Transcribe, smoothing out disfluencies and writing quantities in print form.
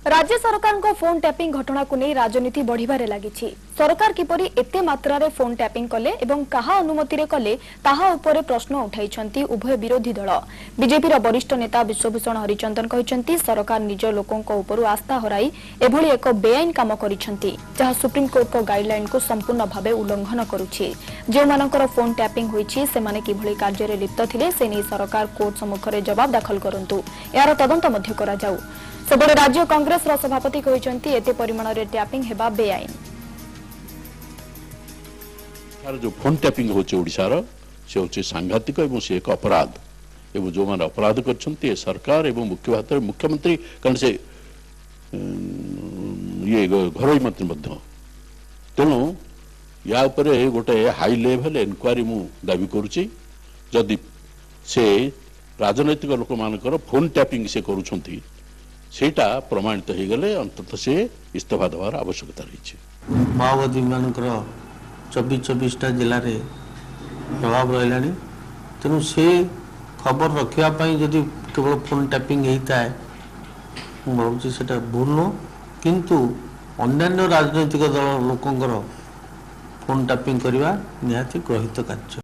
राज्य सरकार को फोन टैपिंग घटना को नहीं राजनीति बढ़िबारे लागिछि। सरकार किपरि एते मात्रा रे फोन टैपिंग कले एवं कहा अनुमति रे कले ताहा उपरे प्रश्न उठाइछंती उभय विरोधी दल। बीजेपी रा वरिष्ठ नेता विश्वभूषण हरिचंदन कहिछंती सरकार निज लोकंक उपरु आस्था हराई एभली एक बेआईन काम करिछंती जहा सुप्रीम कोर्ट को गाइडलाइन को संपूर्ण भाबे उल्लंघन करूछि। जे मानकर फोन टैपिंग होईछि से माने किभली कार्य रे लिप्त थिले से नै सरकार कोर्ट सम्मुख रे जवाब दाखल करंतु यार तदंत मध्य करा जाऊ। सबले राज्य कांग्रेस रा सभापति कहिसंती एते परिमाण रे टैपिंग हेबा बेआईन। जो फोन टैपिंग होचे ओडिसा रो से होचे सांघातिक एवं से एक अपराध एवं जो माने अपराध करछंती सरकार एवं मुख्यमंत्री कारण से ये घरोई मंत्री मध्य तेणु या उपरे गोटे हाई लेवल इनक्वारी मु दाबी करूची। जदि से राजनैतिक लोक मानकर फोन टैपिंग से करूछंती सेटा प्रमाणित हो गले अंततः से इस्तीफा देवार आवश्यकता रही। माओवादी मानकर 24 जिले में प्रभाव रहा तेणु से खबर रखापी जदि केवल फोन टैपिंग होता है भावी से भूल किंतु अन्य राजनैतिक दल लोकंर फोन टैपिंग करवा निहाती ग्रहित कार्य।